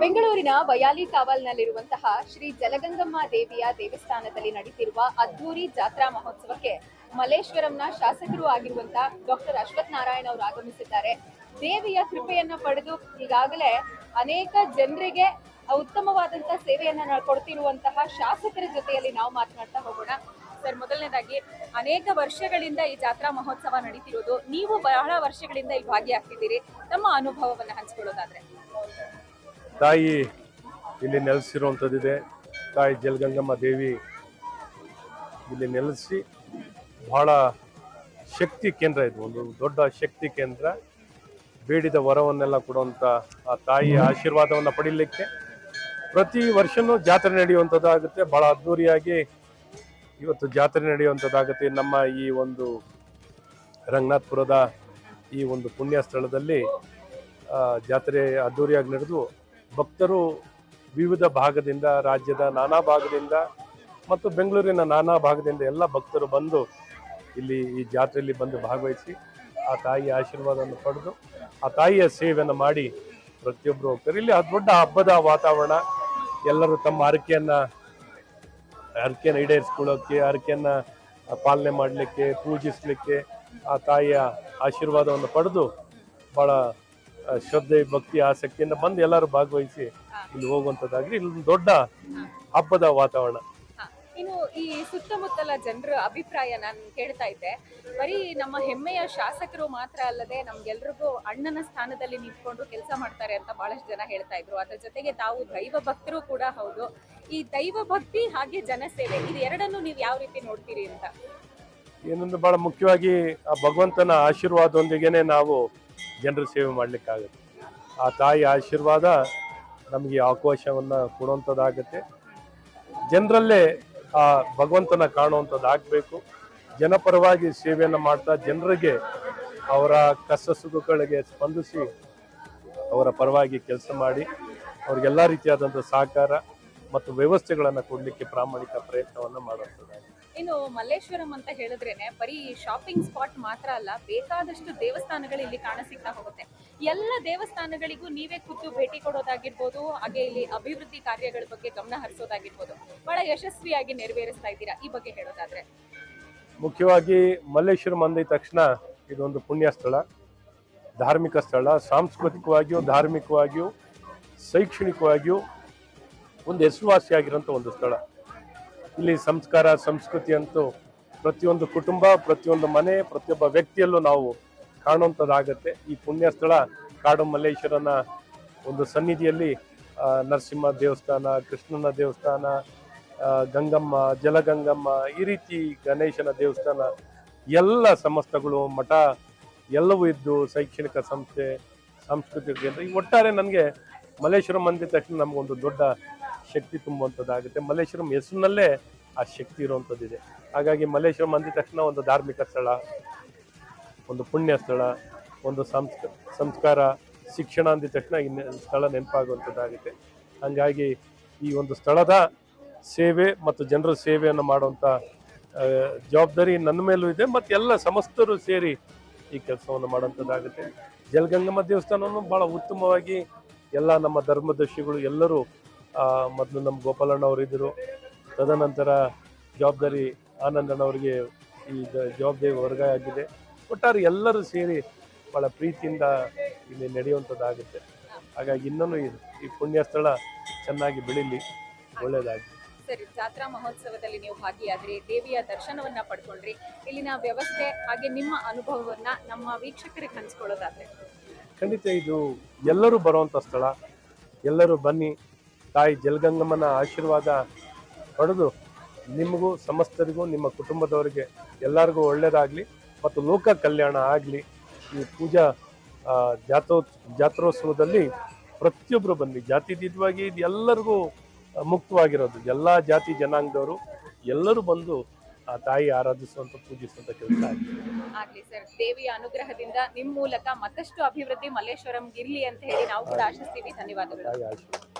ಬೆಂಗಳೂರಿನ ವಯಾಲಿ ಕಾವಲ್ನಲ್ಲಿರುವಂತಹ ಶ್ರೀ ಜಲಗಂಗಮ್ಮ ದೇವಿಯ ದೇವಸ್ಥಾನದಲ್ಲಿ ನಡೀತಿರುವ ಅದ್ದೂರಿ ಜಾತ್ರಾ ಮಹೋತ್ಸವಕ್ಕೆ ಮಲ್ಲೇಶ್ವರಂನ ಶಾಸಕರು ಆಗಿರುವಂತಹ ಡಾಕ್ಟರ್ ಅಶ್ವಥ್ ನಾರಾಯಣ್ ಅವರು ಆಗಮಿಸಿದ್ದಾರೆ. ದೇವಿಯ ಕೃಪೆಯನ್ನ ಪಡೆದು ಈಗಾಗಲೇ ಅನೇಕ ಜನರಿಗೆ ಉತ್ತಮವಾದಂತಹ ಸೇವೆಯನ್ನ ಕೊಡ್ತಿರುವಂತಹ ಶಾಸಕರ ಜೊತೆಯಲ್ಲಿ ನಾವು ಮಾತನಾಡ್ತಾ ಹೋಗೋಣ. ಸರ್, ಮೊದಲನೇದಾಗಿ ಅನೇಕ ವರ್ಷಗಳಿಂದ ಈ ಜಾತ್ರಾ ಮಹೋತ್ಸವ ನಡೀತಿರೋದು, ನೀವು ಬಹಳ ವರ್ಷಗಳಿಂದ ಇಲ್ಲಿ ಭಾಗಿಯಾಗ್ತಿದ್ದೀರಿ. ತಮ್ಮ ಅನುಭವವನ್ನ ಹಂಚ್ಕೊಳ್ಳೋದಾದ್ರೆ. ತಾಯಿ ಇಲ್ಲಿ ನೆಲೆಸಿರುವಂಥದ್ದಿದೆ. ತಾಯಿ ಜಲಗಂಗಮ್ಮ ದೇವಿ ಇಲ್ಲಿ ನೆಲೆಸಿ ಬಹಳ ಶಕ್ತಿ ಕೇಂದ್ರ, ಇದು ಒಂದು ದೊಡ್ಡ ಶಕ್ತಿ ಕೇಂದ್ರ. ಬೇಡಿದ ವರವನ್ನೆಲ್ಲ ಕೊಡುವಂಥ ಆ ತಾಯಿಯ ಆಶೀರ್ವಾದವನ್ನು ಪಡೀಲಿಕ್ಕೆ ಪ್ರತಿ ವರ್ಷನೂ ಜಾತ್ರೆ ನಡೆಯುವಂಥದ್ದಾಗುತ್ತೆ. ಬಹಳ ಅದ್ಧೂರಿಯಾಗಿ ಇವತ್ತು ಜಾತ್ರೆ ನಡೆಯುವಂಥದ್ದಾಗುತ್ತೆ. ನಮ್ಮ ಈ ಒಂದು ರಂಗನಾಥಪುರದ ಈ ಒಂದು ಪುಣ್ಯ ಸ್ಥಳದಲ್ಲಿ ಜಾತ್ರೆ ಅದ್ಧೂರಿಯಾಗಿ ನಡೆದು ಭಕ್ತರು ವಿವಿಧ ಭಾಗದಿಂದ, ರಾಜ್ಯದ ನಾನಾ ಭಾಗದಿಂದ ಮತ್ತು ಬೆಂಗಳೂರಿನ ನಾನಾ ಭಾಗದಿಂದ ಎಲ್ಲ ಭಕ್ತರು ಬಂದು ಇಲ್ಲಿ ಈ ಜಾತ್ರೆಯಲ್ಲಿ ಬಂದು ಭಾಗವಹಿಸಿ ಆ ತಾಯಿಯ ಆಶೀರ್ವಾದವನ್ನು ಪಡೆದು ಆ ತಾಯಿಯ ಸೇವೆಯನ್ನು ಮಾಡಿ ಪ್ರತಿಯೊಬ್ಬರು ಹೋಗ್ತಾರೆ. ಇಲ್ಲಿ ದೊಡ್ಡ ಹಬ್ಬದ ವಾತಾವರಣ. ಎಲ್ಲರೂ ತಮ್ಮ ಹರಕೆಯನ್ನು ಈಡೇರಿಸ್ಕೊಳ್ಳೋಕ್ಕೆ, ಹರಕೆಯನ್ನು ಪಾಲನೆ ಮಾಡಲಿಕ್ಕೆ, ಪೂಜಿಸಲಿಕ್ಕೆ ಆ ತಾಯಿಯ ಆಶೀರ್ವಾದವನ್ನು ಪಡೆದು ಭಾಳ ಶ್ರದ್ಧೆ, ಭಕ್ತಿ, ಆಸಕ್ತಿಯಿಂದ ಬಂದು ಎಲ್ಲರೂ ಭಾಗವಹಿಸಿ ಇಲ್ಲಿ ಹೋಗುವಂಥದ್ದಾಗ್ಲಿ. ಇಲ್ಲಿ ದೊಡ್ಡ ಹಬ್ಬದ ವಾತಾವರಣ. ಇನ್ನು ಈ ಸುತ್ತಮುತ್ತಲ ಜನರ ಅಭಿಪ್ರಾಯ ನಾನು ಕೇಳ್ತಾ ಇದ್ದೆ. ಬರೀ ನಮ್ಮ ಹೆಮ್ಮೆಯ ಶಾಸಕರು ಮಾತ್ರ ಅಲ್ಲದೆ ನಮ್ಗೆಲ್ರಿಗೂ ಅಣ್ಣನ ಸ್ಥಾನದಲ್ಲಿ ನಿಂತ್ಕೊಂಡು ಕೆಲಸ ಮಾಡ್ತಾರೆ ಅಂತ ಬಹಳಷ್ಟು ಜನ ಹೇಳ್ತಾ ಇದ್ರು. ಅದ್ರ ಜೊತೆಗೆ ತಾವು ದೈವ ಭಕ್ತರು ಕೂಡ ಹೌದು. ಈ ದೈವ ಭಕ್ತಿ ಹಾಗೆ ಜನಸೇವೆ, ಇದು ಎರಡನ್ನು ನೀವು ಯಾವ ರೀತಿ ನೋಡ್ತೀರಿ ಅಂತ? ಏನಂದ್ರೆ ಬಹಳ ಮುಖ್ಯವಾಗಿ ಆ ಭಗವಂತನ ಆಶೀರ್ವಾದದೊಂದಿಗೆನೆ ನಾವು ಜನರ ಸೇವೆ ಮಾಡ್ಲಿಕ್ಕಾಗುತ್ತೆ. ಆ ತಾಯಿ ಆಶೀರ್ವಾದ ನಮಗೆ ಅವಕಾಶವನ್ನ ಕೊಡುವಂಥದ್ದಾಗತ್ತೆ. ಜನರಲ್ಲೇ ಆ ಭಗವಂತನ ಕಾಣುವಂಥದ್ದಾಗಬೇಕು. ಜನಪರವಾಗಿ ಸೇವೆಯನ್ನು ಮಾಡ್ತಾ ಜನರಿಗೆ ಅವರ ಕಷ್ಟ ಸುಖಗಳಿಗೆ ಸ್ಪಂದಿಸಿ ಅವರ ಪರವಾಗಿ ಕೆಲಸ ಮಾಡಿ ಅವ್ರಿಗೆಲ್ಲ ರೀತಿಯಾದಂಥ ಸಹಕಾರ ಮತ್ತು ವ್ಯವಸ್ಥೆಗಳನ್ನು ಕೊಡಲಿಕ್ಕೆ ಪ್ರಾಮಾಣಿಕ ಪ್ರಯತ್ನವನ್ನು ಮಾಡುವಂಥದ್ದಾಗಿದೆ. ಇನ್ನು ಮಲ್ಲೇಶ್ವರಂ ಅಂತ ಹೇಳಿದ್ರೇನೆ ಬರೀ ಶಾಪಿಂಗ್ ಸ್ಪಾಟ್ ಮಾತ್ರ ಅಲ್ಲ, ಬೇಕಾದಷ್ಟು ದೇವಸ್ಥಾನಗಳು ಇಲ್ಲಿ ಕಾಣಸಿಗ್ತಾ ಹೋಗುತ್ತೆ. ಎಲ್ಲ ದೇವಸ್ಥಾನಗಳಿಗೂ ನೀವೇ ಖುದ್ದು ಭೇಟಿ ಕೊಡೋದಾಗಿರ್ಬೋದು, ಹಾಗೆ ಇಲ್ಲಿ ಅಭಿವೃದ್ಧಿ ಕಾರ್ಯಗಳ ಬಗ್ಗೆ ಗಮನ ಹರಿಸೋದಾಗಿರ್ಬೋದು, ಬಹಳ ಯಶಸ್ವಿಯಾಗಿ ನೆರವೇರಿಸ್ತಾ ಇದ್ದೀರಾ. ಈ ಬಗ್ಗೆ ಹೇಳೋದಾದ್ರೆ, ಮುಖ್ಯವಾಗಿ ಮಲ್ಲೇಶ್ವರಂ ಅಂದ ತಕ್ಷಣ ಇದೊಂದು ಪುಣ್ಯ ಸ್ಥಳ, ಧಾರ್ಮಿಕ ಸ್ಥಳ. ಸಾಂಸ್ಕೃತಿಕವಾಗಿಯೂ, ಧಾರ್ಮಿಕವಾಗಿಯೂ, ಶೈಕ್ಷಣಿಕವಾಗಿಯೂ ಒಂದು ಹೆಸರುವಾಸಿಯಾಗಿರೋಂಥ ಒಂದು ಸ್ಥಳ. ಇಲ್ಲಿ ಸಂಸ್ಕಾರ, ಸಂಸ್ಕೃತಿ ಅಂತೂ ಪ್ರತಿಯೊಂದು ಕುಟುಂಬ, ಪ್ರತಿಯೊಂದು ಮನೆ, ಪ್ರತಿಯೊಬ್ಬ ವ್ಯಕ್ತಿಯಲ್ಲೂ ನಾವು ಕಾಣುವಂಥದ್ದಾಗತ್ತೆ. ಈ ಪುಣ್ಯ ಸ್ಥಳ ಕಾಡು ಮಲ್ಲೇಶ್ವರನ ಒಂದು ಸನ್ನಿಧಿಯಲ್ಲಿ ನರಸಿಂಹ ದೇವಸ್ಥಾನ, ಕೃಷ್ಣನ ದೇವಸ್ಥಾನ, ಗಂಗಮ್ಮ, ಜಲಗಂಗಮ್ಮ, ಈ ರೀತಿ ಗಣೇಶನ ದೇವಸ್ಥಾನ, ಎಲ್ಲ ಸಮಸ್ತಗಳು, ಮಠ ಎಲ್ಲವೂ ಇದ್ದು, ಶೈಕ್ಷಣಿಕ ಸಂಸ್ಥೆ, ಸಾಂಸ್ಕೃತಿಕ ಕೇಂದ್ರ, ಈ ಒಟ್ಟಾರೆ ನನಗೆ ಮಲ್ಲೇಶ್ವರಂ ಅಂದಿದ ತಕ್ಷಣ ನಮಗೊಂದು ದೊಡ್ಡ ಶಕ್ತಿ ತುಂಬುವಂಥದ್ದಾಗುತ್ತೆ. ಮಲ್ಲೇಶ್ವರಂ ಹೆಸರಿನಲ್ಲೇ ಆ ಶಕ್ತಿ ಇರುವಂಥದ್ದಿದೆ. ಹಾಗಾಗಿ ಮಲ್ಲೇಶ್ವರಂ ಅಂದಿದ ತಕ್ಷಣ ಒಂದು ಧಾರ್ಮಿಕ ಸ್ಥಳ, ಒಂದು ಪುಣ್ಯ ಸ್ಥಳ, ಒಂದು ಸಂಸ್ಕಾರ, ಶಿಕ್ಷಣ ಅಂದಿದ ತಕ್ಷಣ ಈ ಸ್ಥಳ ನೆನಪಾಗುವಂಥದ್ದಾಗುತ್ತೆ. ಹಾಗಾಗಿ ಈ ಒಂದು ಸ್ಥಳದ ಸೇವೆ ಮತ್ತು ಜನರ ಸೇವೆಯನ್ನು ಮಾಡುವಂಥ ಜವಾಬ್ದಾರಿ ನನ್ನ ಮೇಲೂ ಇದೆ. ಮತ್ತು ಎಲ್ಲ ಸಮಸ್ತರು ಸೇರಿ ಈ ಕೆಲಸವನ್ನು ಮಾಡುವಂಥದ್ದಾಗುತ್ತೆ. ಜಲಗಂಗಮ್ಮ ದೇವಸ್ಥಾನವನ್ನು ಭಾಳ ಉತ್ತಮವಾಗಿ ಎಲ್ಲ ನಮ್ಮ ಧರ್ಮದರ್ಶಿಗಳು ಎಲ್ಲರೂ, ಮೊದಲು ನಮ್ಮ ಗೋಪಾಲಣ್ಣವರು ಇದ್ದರು, ತದನಂತರ ಜವಾಬ್ದಾರಿ ಆನಂದಣ್ಣವರಿಗೆ ಈ ಜವಾಬ್ದಾರಿ ವರ್ಗ ಆಗಿದೆ. ಒಟ್ಟಾರೆ ಎಲ್ಲರೂ ಸೇರಿ ಭಾಳ ಪ್ರೀತಿಯಿಂದ ಇಲ್ಲಿ ನಡೆಯುವಂಥದ್ದಾಗುತ್ತೆ. ಹಾಗಾಗಿ ಇನ್ನೂ ಈ ಪುಣ್ಯ ಸ್ಥಳ ಚೆನ್ನಾಗಿ ಬೆಳೀಲಿ, ಒಳ್ಳೆಯದಾಗಿ. ಸರಿ, ಜಾತ್ರಾ ಮಹೋತ್ಸವದಲ್ಲಿ ನೀವು ಭಾಗಿಯಾದ್ರಿ, ದೇವಿಯ ದರ್ಶನವನ್ನ ಪಡ್ಕೊಂಡ್ರಿ. ಇಲ್ಲಿನ ವ್ಯವಸ್ಥೆ ಹಾಗೆ ನಿಮ್ಮ ಅನುಭವವನ್ನ ನಮ್ಮ ವೀಕ್ಷಕರಿಗೆ ಹಂಚ್ಕೊಳ್ಳೋದಾದ್ರೆ? ಖಂಡಿತ ಇದು ಎಲ್ಲರೂ ಬರುವಂಥ ಸ್ಥಳ. ಎಲ್ಲರೂ ಬನ್ನಿ, ತಾಯಿ ಜಲಗಂಗಮ್ಮನ ಆಶೀರ್ವಾದ ಪಡೆದು ನಿಮಗೂ, ಸಮಸ್ತರಿಗೂ, ನಿಮ್ಮ ಕುಟುಂಬದವರಿಗೆ ಎಲ್ಲರಿಗೂ ಒಳ್ಳೆಯದಾಗಲಿ ಮತ್ತು ಲೋಕ ಕಲ್ಯಾಣ ಆಗಲಿ. ಈ ಪೂಜಾ ಜಾತ್ರೋತ್ಸವದಲ್ಲಿ ಪ್ರತಿಯೊಬ್ಬರು ಬನ್ನಿ. ಜಾತ್ಯತೀತವಾಗಿ ಇದು ಎಲ್ಲರಿಗೂ ಮುಕ್ತವಾಗಿರೋದು. ಎಲ್ಲ ಜಾತಿ ಜನಾಂಗದವರು ಎಲ್ಲರೂ ಬಂದು ಆ ತಾಯಿ ಆರಾಧಿಸುವಂತ, ಪೂಜಿಸುವಂತ ಕೆಲಸ ಆಗ್ಲಿ ಸರ್. ದೇವಿಯ ಅನುಗ್ರಹದಿಂದ ನಿಮ್ಮ ಮೂಲಕ ಮತ್ತಷ್ಟು ಅಭಿವೃದ್ಧಿ ಮಲ್ಲೇಶ್ವರಂಗಿರ್ಲಿ ಅಂತ ಹೇಳಿ ನಾವು ಕೂಡ ಆಶಿಸ್ತೀವಿ. ಧನ್ಯವಾದಗಳು.